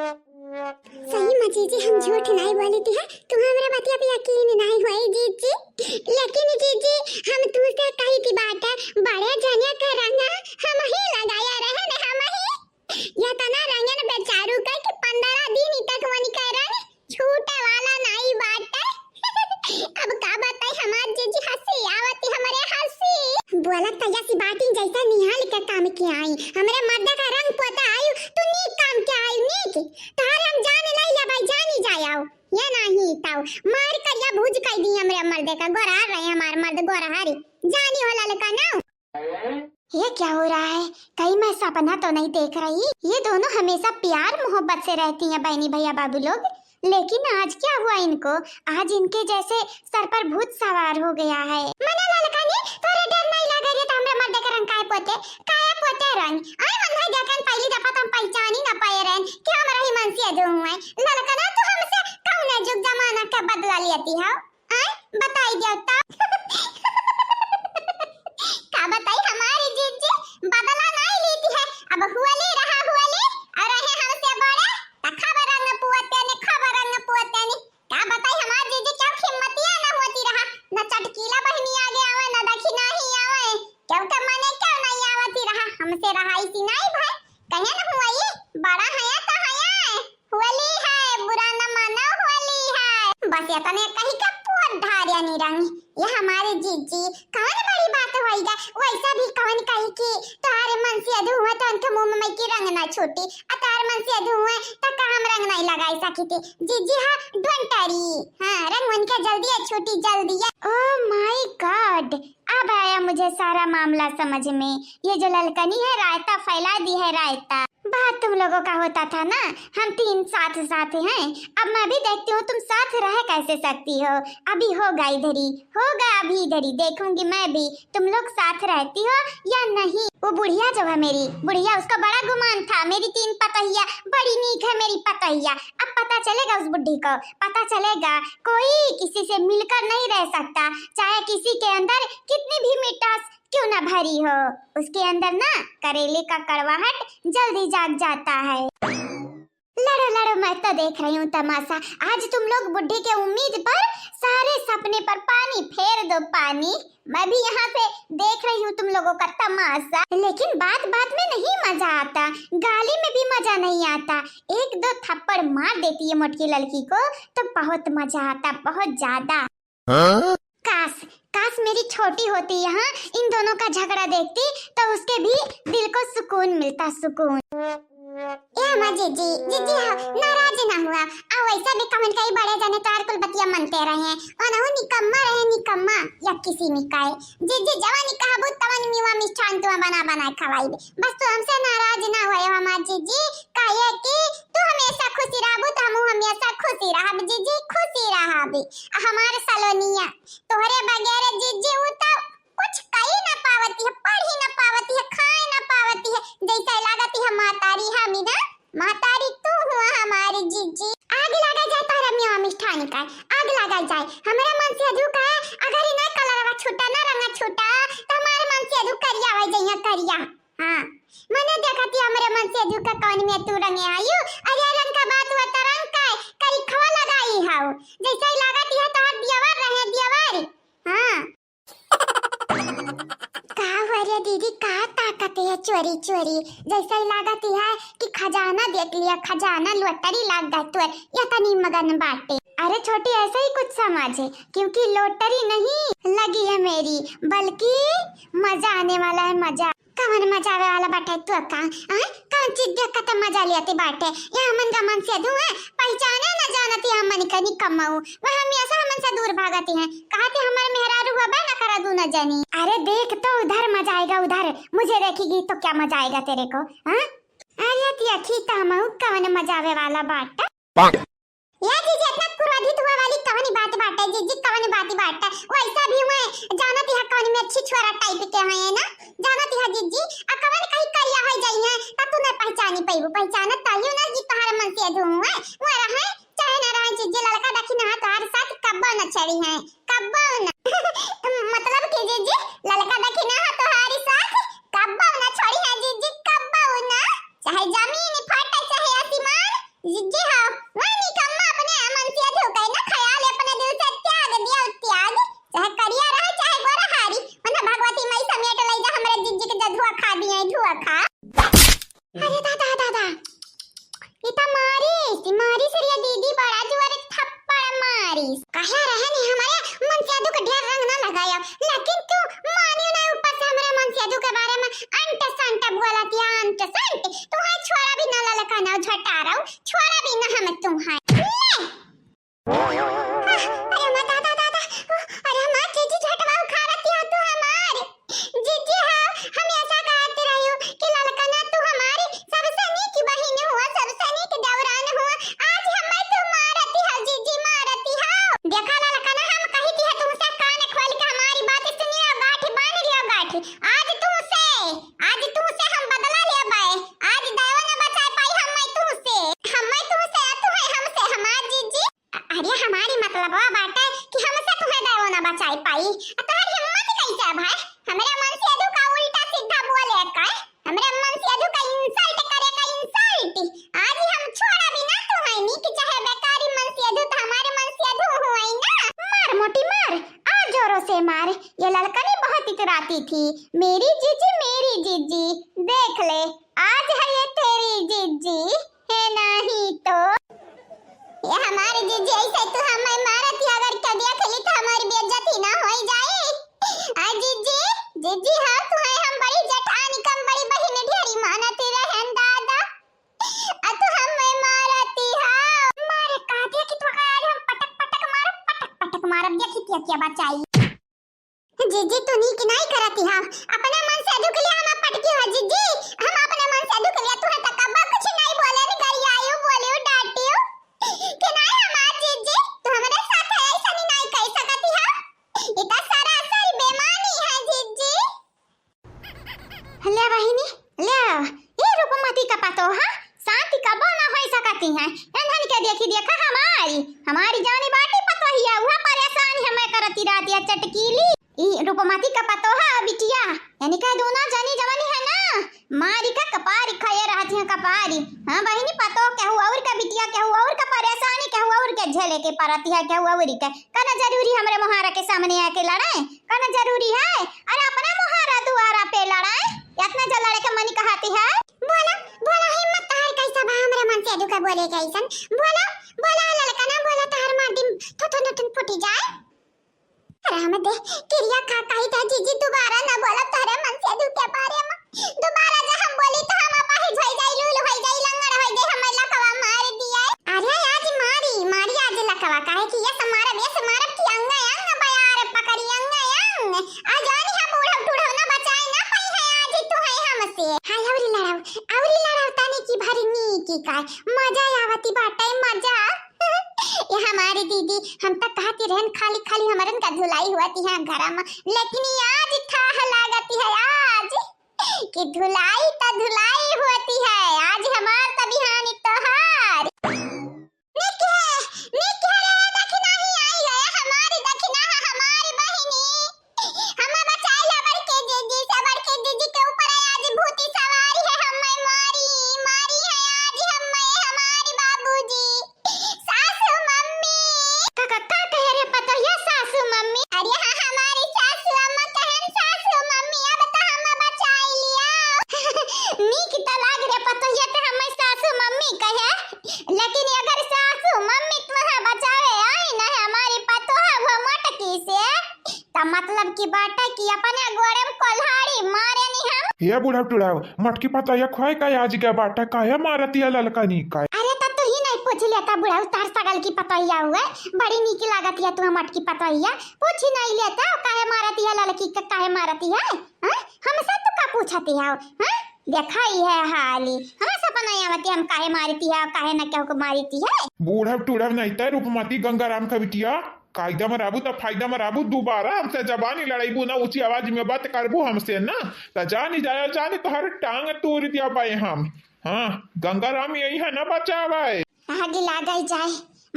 सही में जीजी हम झूठ नहीं बोली थी है तुम हमारा बातिया पे यकीन नहीं हुआ जीजी लेकिन जीजी हम तुमसे कही थी बात बड़े जने का रंगा हम ही लगाया रहे ने हम ही या तना रंगन बेचारू का कि 15 दिन तक वनी कह रहे छूटे वाला नहीं बात अब का बताई हमार जीजी हंसी आवती हमारे हंसी बोला तया सी बात जैसा निहाल के काम के आई हमारे मर्द का रंग पोता आयु तू नीक काम के आयु नीक तारे हम जान नहीं ले भाई जानी जाओ ये नहीं ताऊ मार कर या भूज कर दी हमरे मर्द का गोरा रहे हमार मर्द गोरा हरी जानी होला लका ना ये क्या हो रहा है कहीं मैं सपना तो नहीं देख रही ये दोनों हमेशा प्यार मोहब्बत से रहती हैं बहनी भैया बाबू लोग लेकिन आज क्या हुआ इनको आज इनके जैसे सर पर भूत सवार हो गया है मना ललकानी तोरे डर नहीं लगे रे तो हमरे मर्द के रंग काय पोते रंग आई मन भाई देखन पहली दफा तुम पहचानी ना पाए रहन क्या हमरा ही मन से जो हुआ ललकाना तू हमसे कौन जुग जमाना का बदला लेती है आई बताई दियो तो का बताई हमारी जीजी बदला नहीं लेती है अब हुआ ले रहा हुआ ले और रहे हमसे बड़े खबर रंग पुअते ने क्या बताई हमार जीजी क्या हिम्मतिया ना होती रहा न चटकीला बहनी आगे आवे न दखी नहीं आवे क्यों के मने क्यों नहीं आवती रहा हमसे रहाई सी नहीं भाई कहे न हुआ ये बड़ा है तो है हुआली है बुरा न मानो हुआली है बस ये तने कहीं का पोट ढारिया नहीं रंग ये हमारे जीजी कौन बड़ी बात होईगा वैसा भी कौन कही कि तारे मन से अधू हुआ तो उनके मुंह में की रंग ना छोटी तार मन से अधू हुआ तो हम रंग नहीं लगाई सकी थी जीजी हां डंटरी हां रंग मन के जल्दी है छोटी जल्दी है ओह माय गॉड अब आया मुझे सारा मामला समझ में ये जो ललकनी है रायता फैला दी है रायता बात तुम लोगों का होता था ना हम तीन साथ साथ हैं अब मैं भी देखती हूँ तुम साथ रह कैसे सकती हो अभी होगा अभी इधर ही देखूंगी मैं भी तुम लोग साथ रहती हो या नहीं वो बुढ़िया जो है मेरी बुढ़िया उसका बड़ा गुमान था मेरी 3 पतहिया बड़ी नीक है मेरी पतहिया अब पता चलेगा उस बुढ़ी को पता चलेगा कोई किसी से मिलकर नहीं रह सकता चाहे किसी के अंदर कितनी भी मिठास क्यों ना भरी हो उसके अंदर ना करेले का कड़वाहट जल्दी जाग जाता है लड़ो लड़ो मैं तो देख रही हूँ तमाशा आज तुम लोग बुढ़ी के उम्मीद पर सारे सपने पर पानी फेर दो पानी मैं भी यहाँ से देख रही हूँ तुम लोगों का तमाशा लेकिन बात बात में नहीं मजा आता गाली में भी मजा नहीं आता 1-2 थप्पड़ मार देती है मोटकी लड़की को तो बहुत मजा आता बहुत ज्यादा काश मेरी छोटी होती यहाँ इन दोनों का झगड़ा देखती तो उसके भी दिल को सुकून मिलता सुकून जीजी नाराज ना हुआ आ वैसा भी कमेंट कई बड़े जाने तार कुल बतिया मनते रहे और वो निकम्मा या किसी निकाय जीजी जवानी कहा बहुत तवन मीवा मिष्ठान तुम बना खवाई दे बस तू हमसे नाराज ना होए हमार जीजी काहे कि तू हमेशा खुशी रहबू त हम हमेशा खुशी रहब जीजी खुशी रहब हमार सलोनिया तोहरे बगैर जीजी वो तो कुछ कही ना पावती है पढ़ ही ना पावती है खाए ना पावती है जैसा लागती है मातारी हमीदा मातारी तू हुआ हमारी जीजी आग लगा जाए तारा मिया मिष्ठान का आग लगा जाए हमारा मन से अधू का अगर इना कलरवा छूटा ना रंगा छूटा तो हमारे मन से अधू करिया वही जइया करिया हां मने देखती हमारे मन से अधू का कौन में तू रंगे आयु अरे रंग का बात हुआ तो रंग का करी खवा लगाई हाउ जैसा ही लागती है तो दियावर रहे दियावर हां अरे दीदी का ताकत है चोरी जैसा ही लागती है कि खजाना देख लिया खजाना लॉटरी लाग गई तो या तनी मगन बाटे अरे छोटी ऐसा ही कुछ समझे क्योंकि लॉटरी नहीं लगी है मेरी बल्कि मजा आने वाला है मजा कवन मजा आवे वाला बाटे तू कौन चीज देख के मजा लेती बाटे यहाँ मन का मन से दूं है पहचाने न जानती हम मन कनी कमाऊ वह हमेशा हमन से दूर भागती हैं कहते हमारे मेहरारू हुआ ना करा दूं न जानी अरे देख तो उधर मजा आएगा उधर मुझे देखेगी तो क्या मजा आएगा तेरे को हां अरे तिया खीता हम कवन मजा आवे वाला बाटा या जीजी इतना क्रोधित हुआ वाली कवनी बात बाटे जीजी कवनी बात बाटे वैसा भी हुए जानती है कौन में अच्छी छोरा टाइप के है ना जानती है जीजी आ कवन कहीं करिया हो जाई है त तू न पहचानी पैबू पहचानत तालियो ना जी तोहर मन से धूम है वो रहे चाहे ना रहे जीजी लड़का देखी ना तोहर साथ कब्बो न छड़ी है कब्बो न मतलब के जीजी लड़का देखी ना तोहर साथ कब्बो न छोड़ी है जीजी कब्बो न चाहे जमीन फटे चाहे आसमान ललकना झटा रहा हूँ छोड़ा भी ना हम तुम्हारे अरे माँ दादा दादा अरे माँ जीजी झटवा खा रही है तू हमारे जीजी हाँ हम ऐसा कहते रही हो कि ललकना तू हमारी सबसे नीक बहन हुआ सबसे नीक देवरान हुआ आज हमें तू मारती है जीजी मारती है देखा ललकना हम कही थी है तुमसे कान खोल के हमारी बात सुनिए गाठी बांध लियो गाठी आज तुमसे हम बदला ले बाए आज देव न बचा पाई हमें तुमसे तू है हमसे हमार जीजी अरे हमारी मतलब बाटे कि हमसे तुम्हें देव न बचाई पाई तुम्हारी हिम्मत कैसे है भाई हमरे मन से अधू का उल्टा सीधा बोले का हमरे मन से अधू का इंसल्ट करे का इंसल्ट आज हम छोड़ा भी ना तुम्हें नी कि चाहे बेकारी मन से अधू तो हमारे मन से अधू हुआ ही ना मार मोटी मार आ जोरों से मार ये ललकनी बहुत इतराती थी मेरी जीजी देख ले आज है ये तेरी जीजी है नहीं तो ये हमारी जीजी ऐसे तो हमें मारती अगर क्या देख ली तो हमारी बेइज्जती ना हो जाए आ जीजी हाँ तू है हम बड़ी जेठानी कम बड़ी बहन ढेरी मानती रहन दादा तू हमें मारती हाँ मारे काटे कि तो आज हम पटक मारब देखी क्या बचाई जीजी तू नी की नहीं करती हाँ अपने मन से दुख लिया हम पटकी हो जीजी हम अपने मन से दुख लिया तू है तकब्बा कुछ नहीं बोले नि घर आयो बोलियो डांटियो कि नहीं हमार जीजी तू हमारे साथ है ऐसा नहीं कह सकती हाँ इतना सारा असर बेमानी है जीजी ले बहिनी ले ये रूपमती का पतो हाँ शांति का बोना हो सकती है नंदन के देखा हमारी जाने बाटी पतो ही है वह परेशान हमें करती रहती है चटकीली रूपमती का पतो है बिटिया यानी कह दो ना जानी जवानी है ना मारी का कपारी खाए रहती है कपारी हाँ बहिनी पतो क्या हुआ और का बिटिया क्या हुआ और का परेशानी क्या हुआ और के झेले के परती है क्या हुआ और का कहना जरूरी हमारे मुहारा के सामने आके लड़ाए कहना जरूरी है अरे अपना मुहारा दुआरा पे लड़ाए इतना जल लड़े के मनी कहती है बोला हिम्मत तार कैसा बा हमरे मन से दुका बोले कैसन बोला ललकना बोला तार मार दिन थोथन फुटी जाए रहमत दे क्रिया खाता ही था जीजी दोबारा ना बोला तारे मन से दुखे पारे में दोबारा जब हम बोली तो हम आपा ही भई जाई लूल होई जाई लंगड़ होई जाई हमें लकवा मार दिया अरे आज मारी आज लकवा काहे कि ये समारा की अंग बयार पकड़ी अंग आज जानी हम बूढ़ा टूढ़ा ना बचाए ना पाई है आज तू है हमसे हाय औरी लड़ाव ताने की भरी नी की काय मजा आवती बाटे मजा ये हमारी दीदी हम तक कहती रहन खाली हमरन का धुलाई हुआती है घर में लेकिन आज था लागती है आज कि धुलाई होती है आज हमार तभी हानि तोहार निके रे दक्षिणा ही आई है हमारी दक्षिणा हमारी बहिनी हम बचाई लबर के जीजी के ऊपर आज भूती सवारी है हमें मारी है आज हमारी बाबूजी सासू मम्मी का कह रे पता ये सासू मम्मी अरे हाँ हमारी सासू अम्मा कहन सासू मम्मी अब तो हम बचाई लिया नीक त लाग रे पता ये तो हमें सासू मम्मी कहे लेकिन अगर सासू मम्मी तुम्हें बचावे आई ना हमारी पतो है वो मटकी से तो मतलब की बात है कि अपने गोड़े में कोल्हाड़ी मारे नहीं हम ये बुढ़ा टुड़ाव मटकी पता ये खोए का आज के बाटा काहे मारती है ललकनी का अरे तब तो ही नहीं पूछ लेता बुढ़ा तार सगल की पतैया हुए बड़ी नीक लागत है तू मटकी पतैया पूछ ही नहीं लेता काहे मारती है ललकी का काहे मारती है हां हमसे तो का पूछती है हां देखा ही है हाली हमें सब बनायावती हम काहे मारती है काहे न क्यों को मारती है बूढ़ा टुड़ाव नहीं था रूपमती गंगाराम का बिटिया कायदा में राबू तो फायदा में राबू दोबारा हमसे जबानी लड़ाईबू ना ऊंची आवाज में बात करबू हमसे ना तो जानी जाने तो हर टांग तोड़ दिया पाए हम हाँ गंगाराम यही है ना बचावाए आगे लागई जाए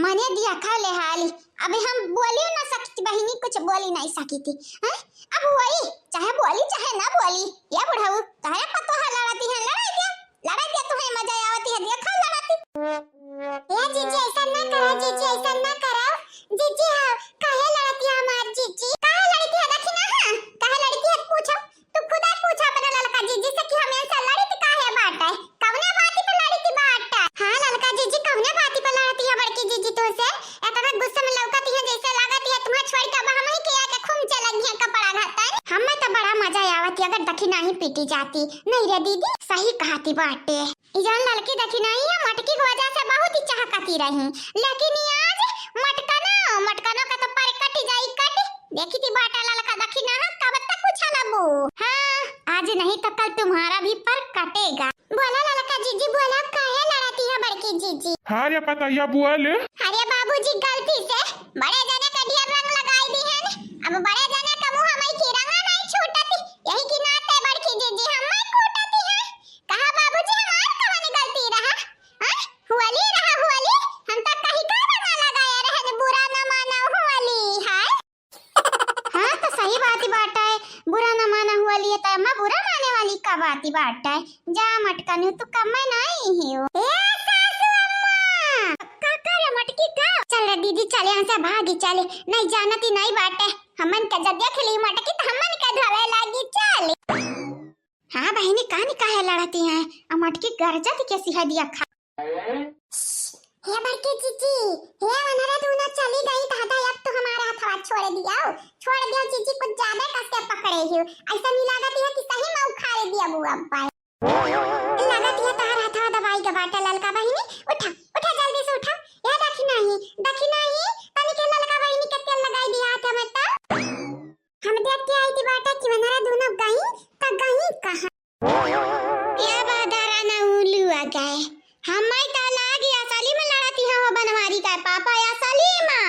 मने दिया खा ले हाली अबे हम बोली ना सकती बहिनी कुछ बोली नहीं सकी थी हैं अब वही चाहे बोली चाहे ना बोली ये बुढ़ाऊ तारे पतो है लड़ाती है लड़ाई दिया तुम्हें मजा आती है देखा लड़ाती ये जीजी ऐसा ना करो जीजी हाँ काहे लड़ती है हमारी जीजी काहे लड़ती है देखी ना हाँ काहे लड़ती है पूछो तू खुद ही पूछा अपने लड़का जीजी से कि हमें ऐसा लड़ती काहे बात है कवने बाती पे लड़ती बात है हाँ लड़का जीजी कवने बाती पे लड़ती है बड़की जीजी तो से इतना गुस्सा में लौकती है जैसे लागती है तुम्हें छोड़ के हम ही किया के खून चलगी है कपड़ा घातन हमें तो बड़ा मजा आवती अगर दखी नहीं पीटी जाती नहीं रे दीदी सही कहती बाटे जान बड़की देखी नहीं है मटकी की वजह से बहुत ही चहकती रही, लेकिन ये आज मटकनो का तो पर कट जाई कट। देखी थी बाटा लाल का देखी ना कब तक कुछ लबू। हाँ आज नहीं तो कल तुम्हारा भी पर कटेगा। बोला ललका जीजी बोला काहे लड़ती है बड़की जीजी। हाँ रे पतैया बोल। अरे बाबूजी गलती से बड़े जने का ढेर रंग लगाई दी है न, अब बड़े जने का मुंह हमारी की रंगा नहीं छूटती, यही की नाते बड़की जीजी हमें कूटती है। कहा बाबूजी हमार कवन गलती रहा, हां हुआली रहा हुआली, हम तक कहीं का रंगा लगाया रहे, बुरा न माना हुआली है। हां तो सही बात ही बात है, बुरा न माना हुआली है तो मैं बुरा माने वाली का बात ही बात है। जा मटकनु तो कम नहीं हियो। ए सासू अम्मा का करे मटकी का। चल रे दीदी चले यहाँ से भागी चले, नहीं जानती नहीं बाटे, हमन के जब देख ली मटकी तो हमन के धवे लागी चल। हाँ बहनी कहानी काहे लड़ती हैं, अब मटकी गरजत कैसी है दिया खा। हे बड़की जीजी, हे वनरा दूना चली गई दादा, अब तो हमारा हाथ छोड़ दिया जीजी, कुछ ज्यादा कस के पकड़े हो, ऐसा नहीं लागत है कि सही में उखाड़ दिया बुआ पाए। लागत है तार हाथ दवाई का बाटा ललका बहिनी, उठा उठा जल्दी से उठा, ये देखी नहीं तनी के ललका बहिनी के तेल लगाई दिया हाथ में तो हम देख के आई थी बाटा कि वनरा दोनों गई कहां या बादारा ना उलू आ गए। हम तो लागी असली में लड़ती है वो बनवारी का पापा या सलीमा,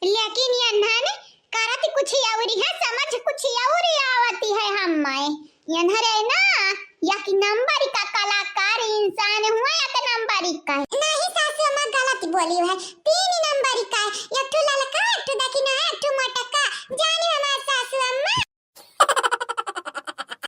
लेकिन ये नन करत कुछ औरी है, समझ कुछ औरी आवती है हमें ये नरे ना, या कि नंबर का कलाकार इंसान हुआ या तो नंबर का। नहीं सासू मां गलत बोली है, 3